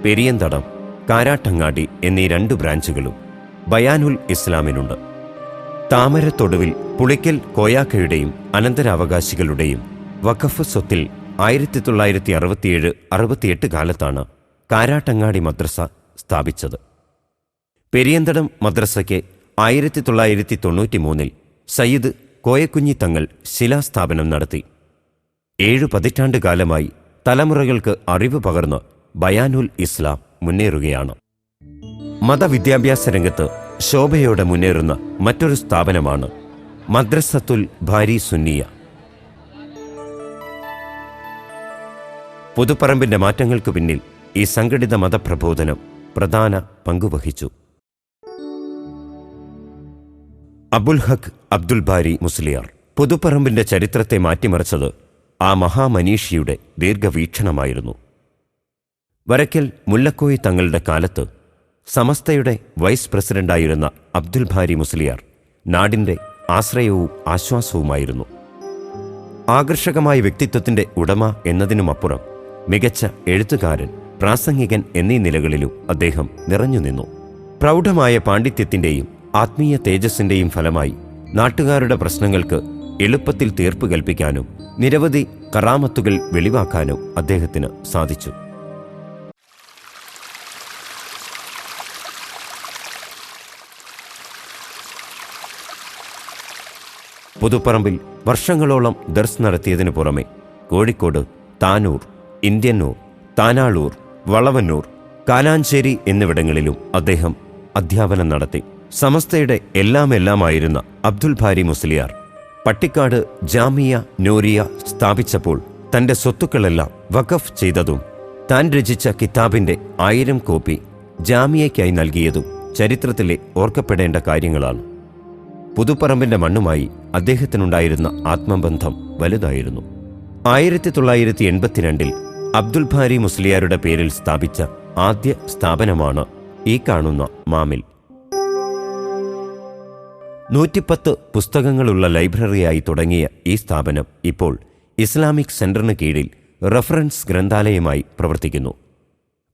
പെരിയന്തടം, കാരാട്ടങ്ങാടി എന്നീ 2 ബ്രാഞ്ചുകളും ബയാനുൽ ഇസ്ലാമിനുണ്ട്. താമരത്തൊടുവിൽ പുളിക്കൽ കോയാക്കയുടെയും അനന്തരാവകാശികളുടെയും വഖഫ് സ്വത്തിൽ 1967-68 കാലത്താണ് കാരാട്ടങ്ങാടി മദ്രസ സ്ഥാപിച്ചത്. പെരിയന്തടം മദ്രസയ്ക്ക് 1993 സയ്യിദ് കോയക്കുഞ്ഞി തങ്ങൾ ശിലാസ്ഥാപനം നടത്തി. 7 പതിറ്റാണ്ട് കാലമായി തലമുറകൾക്ക് അറിവ് പകർന്ന് ബയാനുൽ ഇസ്ലാം മുന്നേറുകയാണ്. മതവിദ്യാഭ്യാസ രംഗത്ത് ശോഭയോടെ മുന്നേറുന്ന മറ്റൊരു സ്ഥാപനമാണ് മദ്രസത്തുൽ ഭാരി സുന്നിയ. പുതുപ്പറമ്പിന്റെ മാറ്റങ്ങൾക്ക് പിന്നിൽ ഈ സംഘടിത മതപ്രബോധനം പ്രധാന പങ്കുവഹിച്ചു. അബുൽ ഹഖ് അബ്ദുൽ ബാരി മുസ്ലിയാർ പുതുപ്പറമ്പിന്റെ ചരിത്രത്തെ മാറ്റിമറിച്ചത് ആ മഹാമനീഷിയുടെ ദീർഘവീക്ഷണമായിരുന്നു. വരക്കൽ മുല്ലക്കോയി തങ്ങളുടെ കാലത്ത് സമസ്തയുടെ വൈസ് പ്രസിഡന്റായിരുന്ന അബ്ദുൽ ഭാരി മുസ്ലിയാർ നാടിന്റെ ആശ്രയവും ആശ്വാസവുമായിരുന്നു. ആകർഷകമായ വ്യക്തിത്വത്തിന്റെ ഉടമ എന്നതിനുമപ്പുറം മികച്ച എഴുത്തുകാരൻ, പ്രാസംഗികൻ എന്നീ നിലകളിലും അദ്ദേഹം നിറഞ്ഞുനിന്നു. പ്രൗഢമായ പാണ്ഡിത്യത്തിന്റെയും ആത്മീയ തേജസ്സിന്റെയും ഫലമായി നാട്ടുകാരുടെ പ്രശ്നങ്ങൾക്ക് എളുപ്പത്തിൽ തീർപ്പ് കൽപ്പിക്കാനും നിരവധി കറാമത്തുകൾ വെളിവാക്കാനും അദ്ദേഹത്തിന് സാധിച്ചു. പുതുപ്പറമ്പിൽ വർഷങ്ങളോളം ദർസ് നടത്തിയതിനു പുറമെ കോഴിക്കോട്, താനൂർ, ഇന്ത്യന്നൂർ, താനാളൂർ, വളവന്നൂർ, കാലാഞ്ചേരി എന്നിവിടങ്ങളിലും അദ്ദേഹം അധ്യാപനം നടത്തി. സമസ്തയുടെ എല്ലാമായിരുന്ന അബ്ദുൽ ഭാരി മുസ്ലിയാർ പട്ടിക്കാട് ജാമിയ നൂരിയ സ്ഥാപിച്ചപ്പോൾ തന്റെ സ്വത്തുക്കളെല്ലാം വഖഫ് ചെയ്തതും താൻ രചിച്ച കിതാബിന്റെ 1000 കോപ്പി ജാമിയയ്ക്കായി നൽകിയതും ചരിത്രത്തിലെ ഓർക്കപ്പെടേണ്ട കാര്യങ്ങളാണ്. പുതുപ്പറമ്പിന്റെ മണ്ണുമായി അദ്ദേഹത്തിനുണ്ടായിരുന്ന ആത്മബന്ധം വലുതായിരുന്നു. 1982 അബ്ദുൽ ഭാരി മുസ്ലിയാരുടെ പേരിൽ സ്ഥാപിച്ച ആദ്യ സ്ഥാപനമാണ് ഈ കാണുന്ന മാമിൽ. 110 പുസ്തകങ്ങളുള്ള ലൈബ്രറിയായി തുടങ്ങിയ ഈ സ്ഥാപനം ഇപ്പോൾ ഇസ്ലാമിക് സെന്ററിന് കീഴിൽ റഫറൻസ് ഗ്രന്ഥാലയമായി പ്രവർത്തിക്കുന്നു.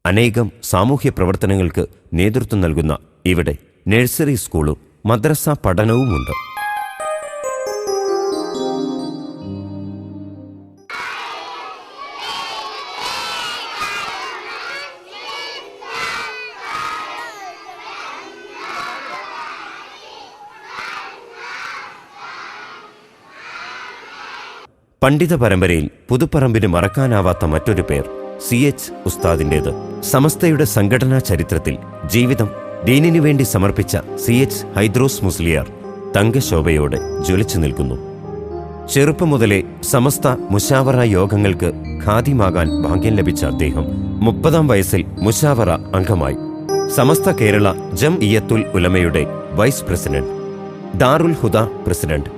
അനേകം സാമൂഹ്യ പ്രവർത്തനങ്ങൾക്ക് നേതൃത്വം നൽകുന്ന ഇവിടെ നഴ്സറി സ്കൂളും മദ്രസ പഠനവുമുണ്ട്. പണ്ഡിത പരമ്പരയിൽ പുതുപ്പറമ്പിന് മറക്കാനാവാത്ത മറ്റൊരു പേർ CH ഉസ്താദിൻ്റേത്. സമസ്തയുടെ സംഘടനാ ചരിത്രത്തിൽ ജീവിതം ദീനിനു വേണ്ടി സമർപ്പിച്ച CH ഹൈദ്രോസ് മുസ്ലിയാർ തങ്കശോഭയോടെ ജ്വലിച്ചു നിൽക്കുന്നു. ചെറുപ്പം മുതലേ സമസ്ത മുശാവറ യോഗങ്ങൾക്ക് ഖാദിമാകാൻ ഭാഗ്യം ലഭിച്ച അദ്ദേഹം 30-ാം വയസ്സിൽ മുശാവറ അംഗമായി. സമസ്ത കേരള ജംഇയ്യത്തുൽ ഉലമയുടെ വൈസ് പ്രസിഡന്റ്, ദാറുൽ ഹുദ പ്രസിഡന്റ്,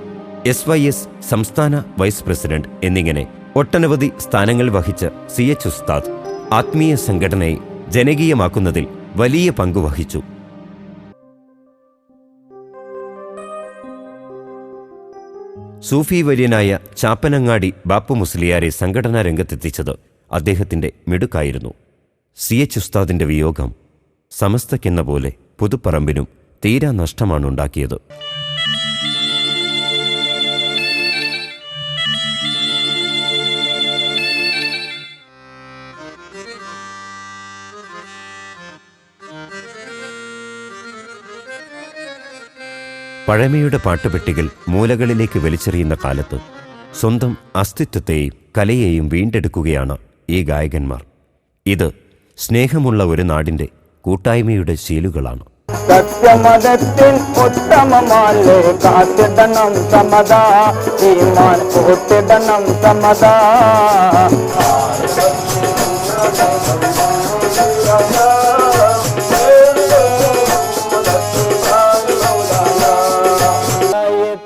SYS സംസ്ഥാന വൈസ് പ്രസിഡന്റ് എന്നിങ്ങനെ ഒട്ടനവധി സ്ഥാനങ്ങൾ വഹിച്ച CH ഉസ്താദ് ആത്മീയ സംഘടനയെ ജനകീയമാക്കുന്നതിൽ വലിയ പങ്കുവഹിച്ചു. സൂഫി വര്യനായ ചാപ്പനങ്ങാടി ബാപ്പു മുസ്ലിയാരെ സംഘടനാ രംഗത്തെത്തിച്ചത് അദ്ദേഹത്തിന്റെ മിടുക്കായിരുന്നു. CH ഉസ്താദിന്റെ വിയോഗം സമസ്തയ്ക്കെന്ന പോലെ പുതുപ്പറമ്പിനും തീരാ നഷ്ടമാണുണ്ടാക്കിയത്. പഴമയുടെ പാട്ടുപെട്ടികൾ മൂലകളിലേക്ക് വലിച്ചെറിയുന്ന കാലത്ത് സ്വന്തം അസ്തിത്വത്തെയും കലയെയും വീണ്ടെടുക്കുകയാണ് ഈ ഗായകന്മാർ. ഇത് സ്നേഹമുള്ള ഒരു നാടിൻ്റെ കൂട്ടായ്മയുടെ ശീലുകളാണ്. സത്യമതത്തിൽ ഉത്തമമാലേ കാത്തിടണം സമതാ, ഈമാൻ കൂട്ടിടണം സമതാ.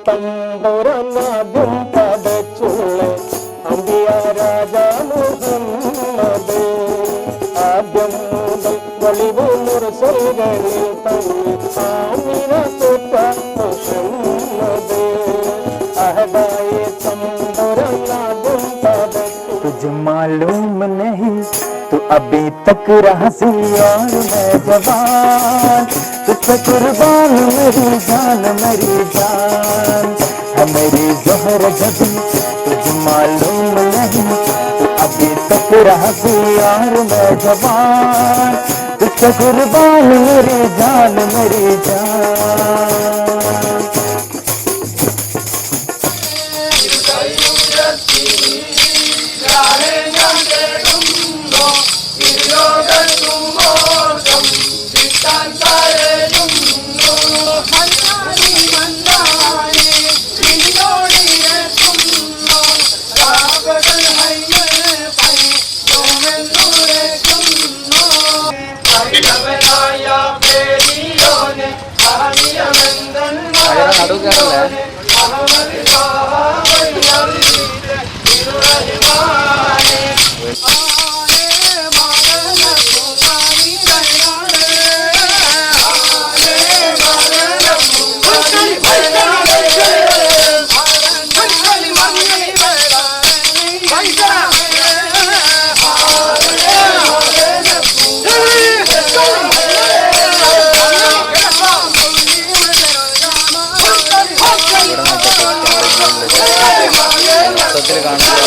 തമ്പുരനാദ്യം പടച്ചുള്ള അമ്പിയ രാജാ മുഹമ്മദ്, ആദ്യം മുതൽ വെളിവ് മുർസലുകളിൽ തങ്ങി ആമിന തൊട്ട മുഹമ്മദ്, അഹദായ തമ്പുരനാദ്യം പടച്ചു. തുझे मालूम नहीं तू अभी तक रहसी और मैं जवान, तुझसे कुर्बान मेरी जान है मेरी ज़ोहर जबी. तुझे मालूम नहीं तू अभी तक रहसी और मैं जवान, तुझसे कुर्बान मेरी जान മൊത്തത്തിൽ കാണുമ്പോൾ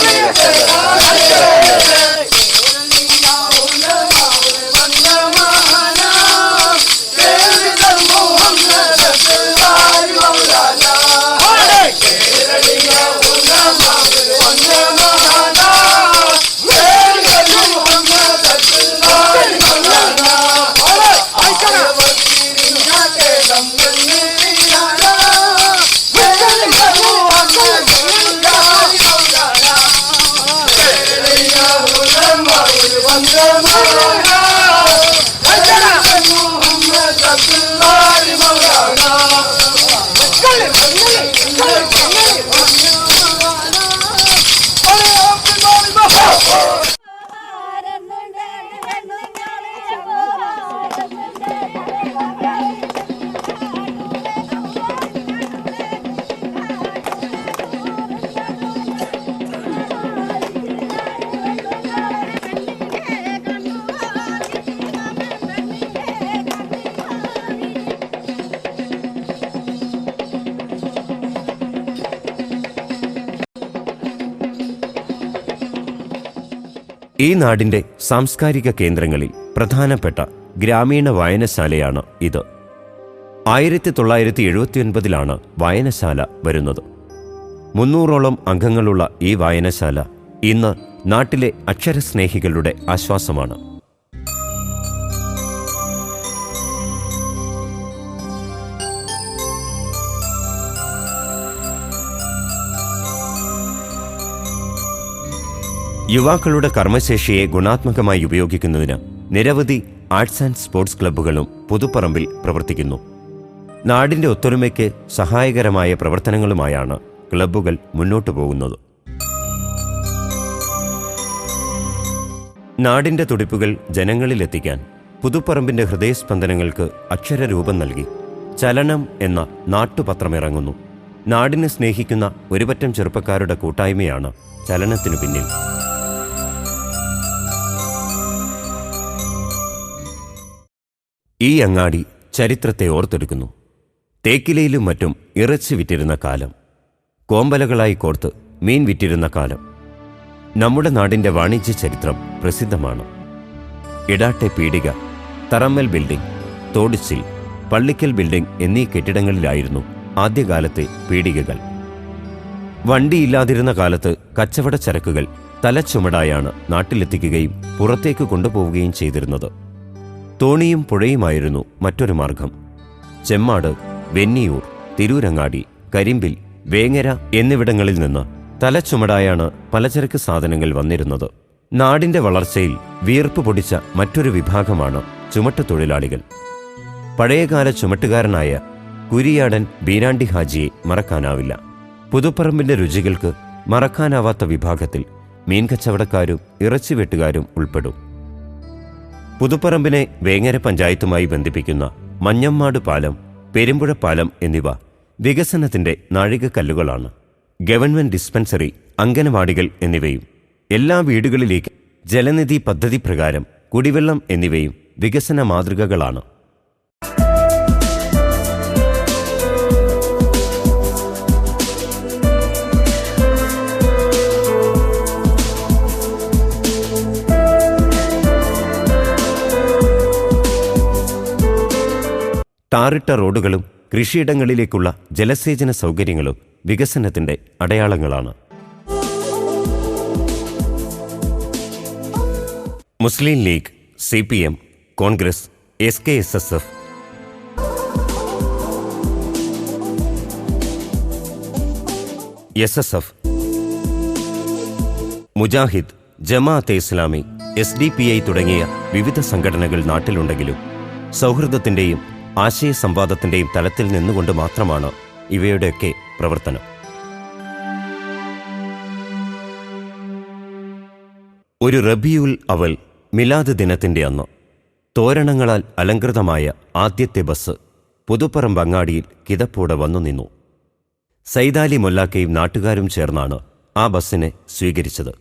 ഈ നാടിൻ്റെ സാംസ്കാരിക കേന്ദ്രങ്ങളിൽ പ്രധാനപ്പെട്ട ഗ്രാമീണ വായനശാലയാണ് ഇത്. 1979 വായനശാല വരുന്നത്. 300ഓളം അംഗങ്ങളുള്ള ഈ വായനശാല ഇന്ന് നാട്ടിലെ അക്ഷരസ്നേഹികളുടെ ആശ്വാസമാണ്. യുവാക്കളുടെ കർമ്മശേഷിയെ ഗുണാത്മകമായി ഉപയോഗിക്കുന്നതിന് നിരവധി ആർട്സ് ആൻഡ് സ്പോർട്സ് ക്ലബ്ബുകളും പുതുപ്പറമ്പിൽ പ്രവർത്തിക്കുന്നു. നാടിൻ്റെ ഒത്തൊരുമയ്ക്ക് സഹായകരമായ പ്രവർത്തനങ്ങളുമായാണ് ക്ലബ്ബുകൾ മുന്നോട്ടു പോകുന്നത്. നാടിൻ്റെ തുടിപ്പുകൾ ജനങ്ങളിലെത്തിക്കാൻ പുതുപ്പറമ്പിൻ്റെ ഹൃദയസ്പന്ദനങ്ങൾക്ക് അക്ഷരരൂപം നൽകി ചലനം എന്ന നാട്ടുപത്രമിറങ്ങുന്നു. നാടിനെ സ്നേഹിക്കുന്ന ഒരുപറ്റം ചെറുപ്പക്കാരുടെ കൂട്ടായ്മയാണ് ചലനത്തിനു പിന്നിൽ. ഈ അങ്ങാടി ചരിത്രത്തെ ഓർത്തെടുക്കുന്നു. തേക്കിലയിലും മറ്റും ഇറച്ചി വിറ്റിരുന്ന കാലം, കോമ്പലകളായി കോർത്ത് മീൻ വിറ്റിരുന്ന കാലം. നമ്മുടെ നാടിൻ്റെ വാണിജ്യ ചരിത്രം പ്രസിദ്ധമാണ്. ഇടാട്ടെ പീടിക, തറമ്മൽ ബിൽഡിംഗ്, തോടിച്ചിൽ, പള്ളിക്കൽ ബിൽഡിംഗ് എന്നീ കെട്ടിടങ്ങളിലായിരുന്നു ആദ്യകാലത്തെ പീടികകൾ. വണ്ടിയില്ലാതിരുന്ന കാലത്ത് കച്ചവട ചരക്കുകൾ തലച്ചുമടായാണ് നാട്ടിലെത്തിക്കുകയും പുറത്തേക്ക് കൊണ്ടുപോവുകയും ചെയ്തിരുന്നത്. തോണിയും പുഴയുമായിരുന്നു മറ്റൊരു മാർഗം. ചെമ്മാട്, വെന്നിയൂർ, തിരൂരങ്ങാടി, കരിമ്പിൽ, വേങ്ങര എന്നിവിടങ്ങളിൽ നിന്ന് തലച്ചുമടായാണ് പലചരക്ക് സാധനങ്ങൾ വന്നിരുന്നത്. നാടിൻ്റെ വളർച്ചയിൽ വിയർപ്പ് പൊടിച്ച മറ്റൊരു വിഭാഗമാണ് ചുമട്ടുതൊഴിലാളികൾ. പഴയകാല ചുമട്ടുകാരനായ കുരിയാടൻ ബീരാണ്ടി ഹാജിയെ മറക്കാനാവില്ല. പുതുപ്പറമ്പിൻ്റെ രുചികൾക്ക് മറക്കാനാവാത്ത വിഭാഗത്തിൽ മീൻ കച്ചവടക്കാരും ഇറച്ചിവെട്ടുകാരും ഉൾപ്പെടും. പുതുപ്പറമ്പിനെ വേങ്ങര പഞ്ചായത്തുമായി ബന്ധിപ്പിക്കുന്ന മഞ്ഞമ്മാട് പാലം, പെരുമ്പുഴ പാലം എന്നിവ വികസനത്തിന്റെ നാഴികക്കല്ലുകളാണ്. ഗവൺമെന്റ് ഡിസ്പെൻസറി, അംഗനവാടികൾ എന്നിവയും എല്ലാ വീടുകളിലേക്കും ജലനിധി പദ്ധതി പ്രകാരം കുടിവെള്ളം എന്നിവയും വികസന മാതൃകകളാണ്. ടാറിട്ട റോഡുകളും കൃഷിയിടങ്ങളിലേക്കുള്ള ജലസേചന സൗകര്യങ്ങളും വികസനത്തിന്റെ അടയാളങ്ങളാണ്. Muslim League, CPM, Congress, SKSSF, SSF, Mujahid, Jamaat-e Islami, SDPI തുടങ്ങിയ വിവിധ സംഘടനകൾ നാട്ടിലുണ്ടെങ്കിലും സൗഹൃദത്തിന്റെയും ആശയ സംവാദത്തിന്റെയും തലത്തിൽ നിന്നുകൊണ്ട് മാത്രമാണ് ഇവയുടെയൊക്കെ പ്രവർത്തനം. ഒരു റബീഉൽ അവൽ മിലാദ് ദിനത്തിന്റെ അന്ന് തോരണങ്ങളാൽ അലങ്കൃതമായ ആദ്യത്തെ ബസ് പുതുപ്പറമ്പ് അങ്ങാടിയിൽ കിതപ്പോടെ വന്നു നിന്നു. സൈദാലി മൊല്ലാക്കയും നാട്ടുകാരും ചേർന്നാണ് ആ ബസ്സിനെ സ്വീകരിച്ചത്.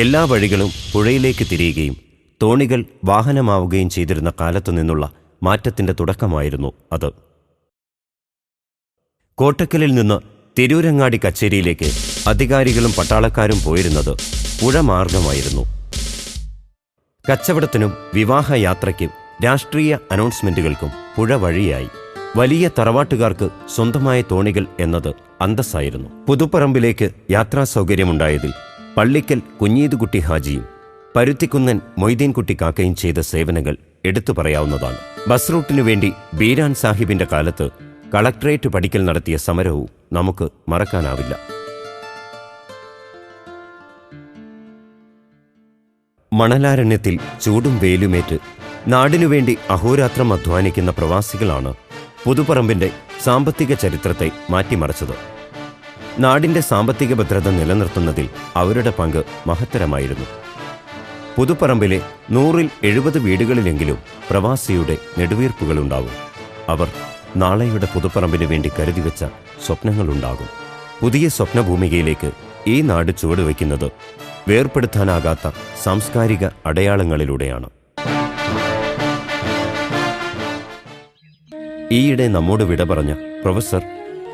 എല്ലാ വഴികളും പുഴയിലേക്ക് തിരിയുകയും തോണികൾ വാഹനമാവുകയും ചെയ്തിരുന്ന കാലത്തു നിന്നുള്ള മാറ്റത്തിന്റെ തുടക്കമായിരുന്നു അത്. കോട്ടക്കലിൽ നിന്ന് തിരൂരങ്ങാടി കച്ചേരിയിലേക്ക് അധികാരികളും പട്ടാളക്കാരും പോയിരുന്നത് പുഴ മാർഗമായിരുന്നു. കച്ചവടത്തിനും വിവാഹയാത്രയ്ക്കും രാഷ്ട്രീയ അനൗൺസ്മെന്റുകൾക്കും പുഴ വഴിയായി. വലിയ തറവാട്ടുകാർക്ക് സ്വന്തമായ തോണികൾ എന്നത് അന്തസ്സായിരുന്നു. പുതുപ്പറമ്പിലേക്ക് യാത്രാ സൗകര്യമുണ്ടായതിൽ പള്ളിക്കൽ കുഞ്ഞീതുകുട്ടി ഹാജിയും പരുത്തിക്കുന്നൻ മൊയ്തീൻകുട്ടി കാക്കയും ചെയ്ത സേവനങ്ങൾ എടുത്തു പറയാവുന്നതാണ്. ബസ് റൂട്ടിനു വേണ്ടി ബീരാൻ സാഹിബിന്റെ കാലത്ത് കളക്ടറേറ്റ് പടിക്കൽ നടത്തിയ സമരവും നമുക്ക് മറക്കാനാവില്ല. മണലാരണ്യത്തിൽ ചൂടും വെയിലുമേറ്റ് നാടിനുവേണ്ടി അഹോരാത്രം അധ്വാനിക്കുന്ന പ്രവാസികളാണ് പുതുപ്പറമ്പിന്റെ സാമ്പത്തിക ചരിത്രത്തെ മാറ്റിമറിച്ചത്. നാടിന്റെ സാമ്പത്തിക ഭദ്രത നിലനിർത്തുന്നതിൽ അവരുടെ പങ്ക് മഹത്തരമായിരുന്നു. പുതുപ്പറമ്പിലെ 170 വീടുകളിലെങ്കിലും പ്രവാസിയുടെ നെടുവീർപ്പുകളുണ്ടാവും. അവർ നാളെയുടെ പുതുപ്പറമ്പിന് വേണ്ടി കരുതിവെച്ച സ്വപ്നങ്ങളുണ്ടാകും. പുതിയ സ്വപ്നഭൂമികയിലേക്ക് ഈ നാട് ചുവടുവയ്ക്കുന്നത് വേർപെടുത്താനാകാത്ത സാംസ്കാരിക അടയാളങ്ങളിലൂടെയാണ്. ഈയിടെ നമ്മോട് വിട പറഞ്ഞ പ്രൊഫസർ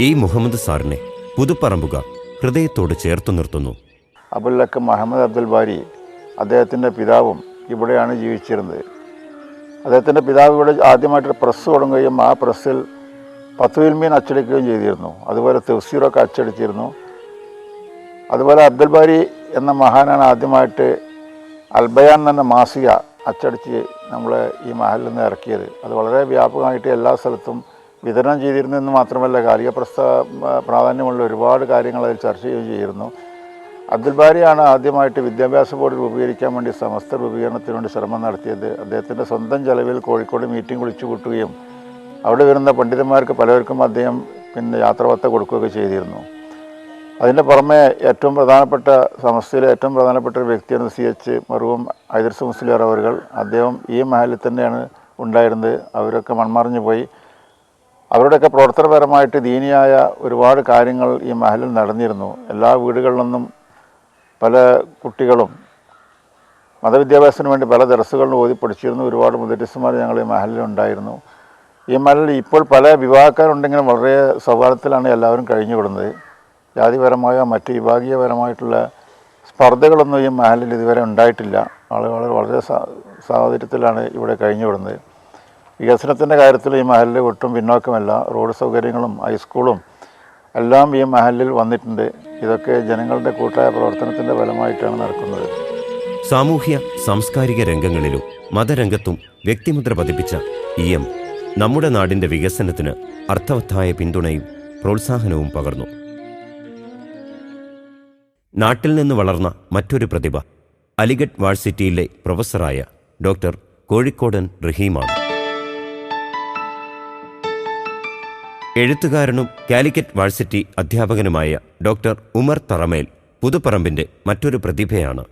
E. മുഹമ്മദ് സാറിനെ പുതുപ്പറമ്പുകാർ ഹൃദയത്തോട് ചേർത്തു നിർത്തുന്നു. അബുല്ലക്ക് മുഹമ്മദ് അബ്ദുൽ ബാരി അദ്ദേഹത്തിൻ്റെ പിതാവും ഇവിടെയാണ് ജീവിച്ചിരുന്നത്. അദ്ദേഹത്തിൻ്റെ പിതാവ് ഇവിടെ ആദ്യമായിട്ടൊരു പ്രസ് തുടങ്ങുകയും ആ പ്രസ്സിൽ ഫത്വയിൽ മീൻ അച്ചടിക്കുകയും ചെയ്തിരുന്നു. അതുപോലെ തഫ്സീറൊക്കെ അച്ചടിച്ചിരുന്നു. അതുപോലെ അബ്ദുൽ ബാരി എന്ന മഹാനാണ് ആദ്യമായിട്ട് അൽബയാൻ എന്ന മാസിക അച്ചടിച്ച് നമ്മളെ ഈ മഹലിൽ നിന്ന് ഇറക്കിയത്. അത് വളരെ വ്യാപകമായിട്ട് എല്ലാ സ്ഥലത്തും വിതരണം ചെയ്തിരുന്നു എന്ന് മാത്രമല്ല, കാലിക പ്രാധാന്യമുള്ള ഒരുപാട് കാര്യങ്ങൾ അതിൽ ചർച്ച ചെയ്യുകയും ചെയ്തിരുന്നു. അബ്ദുൽ ബാരിയാണ് ആദ്യമായിട്ട് വിദ്യാഭ്യാസ ബോർഡ് രൂപീകരിക്കാൻ വേണ്ടി സമസ്ത രൂപീകരണത്തിന് വേണ്ടി ശ്രമം നടത്തിയത്. അദ്ദേഹത്തിൻ്റെ സ്വന്തം ചെലവിൽ കോഴിക്കോട് മീറ്റിംഗ് വിളിച്ചു കൂട്ടുകയും അവിടെ വരുന്ന പണ്ഡിതന്മാർക്ക് പലർക്കും അദ്ദേഹം യാത്രാവത്ത കൊടുക്കുകയൊക്കെ ചെയ്തിരുന്നു. അതിൻ്റെ പുറമെ ഏറ്റവും പ്രധാനപ്പെട്ട സമസ്തയിലെ ഏറ്റവും പ്രധാനപ്പെട്ട ഒരു വ്യക്തിയാണ് CH മർഹൂം ഐദർസ് മുസ്ലിയാർ അവറുകൾ. അദ്ദേഹം ഈ മഹലിൽ തന്നെയാണ് ഉണ്ടായിരുന്നത്. അവരൊക്കെ മൺമറഞ്ഞു പോയി. അവരുടെയൊക്കെ പ്രവർത്തനപരമായിട്ട് ദീനിയായ ഒരുപാട് കാര്യങ്ങൾ ഈ മഹലിൽ നടന്നിരുന്നു. എല്ലാ വീടുകളിൽ നിന്നും പല കുട്ടികളും മതവിദ്യാഭ്യാസത്തിന് വേണ്ടി പല ദർസുകളിലും ഓതി പഠിച്ചിരുന്നു. ഒരുപാട് മുദരിസ്മാർ ഞങ്ങൾ ഈ മഹലിൽ ഉണ്ടായിരുന്നു. ഈ മഹലിൽ ഇപ്പോൾ പല വിഭാഗക്കാരുണ്ടെങ്കിലും വളരെ സൗഹാർദ്ദത്തിലാണ് എല്ലാവരും കഴിഞ്ഞുവിടുന്നത്. ജാതിപരമായോ മറ്റ് വിഭാഗീയപരമായിട്ടുള്ള സ്പർദ്ധകളൊന്നും ഈ മഹലിൽ ഇതുവരെ ഉണ്ടായിട്ടില്ല. ആളുകൾ വളരെ സാഹചര്യത്തിലാണ് ഇവിടെ കഴിഞ്ഞുവിടുന്നത്. വികസനത്തിൻ്റെ കാര്യത്തിൽ ഈ മഹലിൽ ഒട്ടും പിന്നോക്കമല്ല. റോഡ് സൗകര്യങ്ങളും ഹൈസ്കൂളും എല്ലാം ഈ മഹലിൽ വന്നിട്ടുണ്ട്. ഇതൊക്കെ ജനങ്ങളുടെ കൂട്ടായ പ്രവർത്തനത്തിൻ്റെ ഫലമായിട്ടാണ് നടക്കുന്നത്. സാമൂഹ്യ സാംസ്കാരിക രംഗങ്ങളിലും മതരംഗത്തും വ്യക്തിമുദ്ര പതിപ്പിച്ച EM നമ്മുടെ നാടിൻ്റെ വികസനത്തിന് അർത്ഥവത്തായ പിന്തുണയും പ്രോത്സാഹനവും പകർന്നു. നാട്ടിൽ നിന്ന് വളർന്ന മറ്റൊരു പ്രതിഭ അലിഗഡ് വാഴ്സിറ്റിയിലെ പ്രൊഫസറായ ഡോക്ടർ കോഴിക്കോടൻ റഹീമാണ്. എഴുത്തുകാരനും കാലിക്കറ്റ് വാഴ്സിറ്റി അധ്യാപകനുമായ ഡോക്ടർ ഉമർ തറമേൽ പുതുപ്പറമ്പിൻ്റെ മറ്റൊരു പ്രതിഭയാണ്.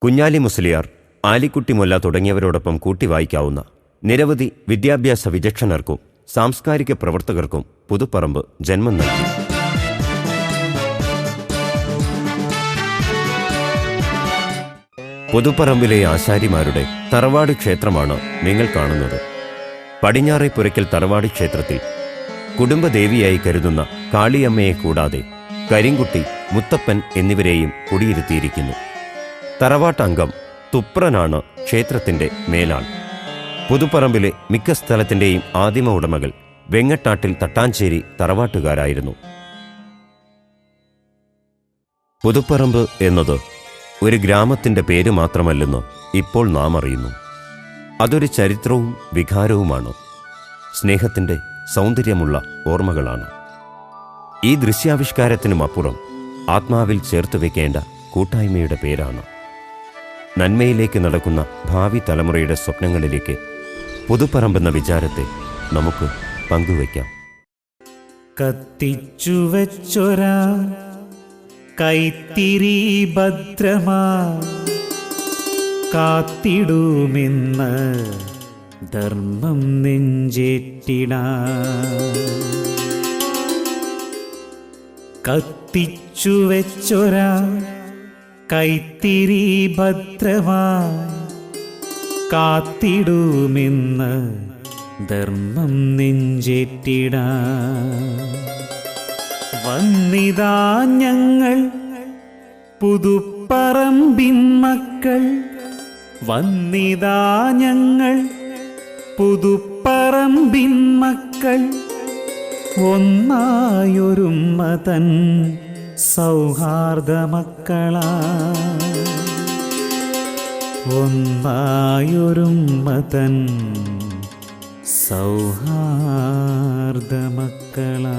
കുഞ്ഞാലി മുസ്ലിയാർ, ആലിക്കുട്ടി മൊല്ല തുടങ്ങിയവരോടൊപ്പം കൂട്ടി വായിക്കാവുന്ന നിരവധി വിദ്യാഭ്യാസ വിചക്ഷണർക്കും സാംസ്കാരിക പ്രവർത്തകർക്കും പുതുപ്പറമ്പ് ജന്മം നൽകി. പുതുപ്പറമ്പിലെ ആശാരിമാരുടെ തറവാട് ക്ഷേത്രമാണ് നിങ്ങൾ കാണുന്നത്. പടിഞ്ഞാറെ പുരയ്ക്കൽ തറവാട് ക്ഷേത്രത്തിൽ കുടുംബദേവിയായി കരുതുന്ന കാളിയമ്മയെ കൂടാതെ കരിങ്കുട്ടി, മുത്തപ്പൻ എന്നിവരെയും കുടിയിരുത്തിയിരിക്കുന്നു. തറവാട്ടംഗം തുപ്രനാണ് ക്ഷേത്രത്തിന്റെ മേലാൾ. പുതുപ്പറമ്പിലെ മിക്ക സ്ഥലത്തിൻ്റെയും ആദിമ ഉടമകൾ വെങ്ങട്ടാട്ടിൽ തട്ടാഞ്ചേരി തറവാട്ടുകാരായിരുന്നു. പുതുപ്പറമ്പ് എന്നത് ഒരു ഗ്രാമത്തിൻ്റെ പേര് മാത്രമല്ലെന്ന് ഇപ്പോൾ നാം അറിയുന്നു. അതൊരു ചരിത്രവും വികാരവുമാണ്. സ്നേഹത്തിൻ്റെ സൗന്ദര്യമുള്ള ഓർമ്മകളാണ്. ഈ ദൃശ്യാവിഷ്കാരത്തിനുമപ്പുറം ആത്മാവിൽ ചേർത്ത് വയ്ക്കേണ്ട കൂട്ടായ്മയുടെ പേരാണ്. നന്മയിലേക്ക് നടക്കുന്ന ഭാവി തലമുറയുടെ സ്വപ്നങ്ങളിലേക്ക് പുതുപ്പറമ്പെന്ന വിചാരത്തെ നമുക്ക് പങ്കുവയ്ക്കാം. കത്തിച്ചു വെച്ചൊരാ കൈത്തിരി ഭദ്രമാ കാത്തിടുമെന്ന് ധർമ്മം നെഞ്ചേറ്റിടാ. കത്തിച്ചു വെച്ചൊരാ കൈത്തിരി ഭദ്രമാ കാത്തിടുമെന്ന് ധർമ്മം നെഞ്ചേറ്റിടാ. വന്നിതാ ഞങ്ങൾ പുതുപ്പറമ്പിൻ മക്കൾ, വന്നിതാ ഞങ്ങൾ പുതുപ്പറമ്പിൻ മക്കൾ, ഒന്നായൊരുമ്മ തൻ സൗഹാർദ്ദ മക്കളാ, ഒന്നായൊരുമ്മ തൻ സൗഹാർദ്ദ മക്കളാ.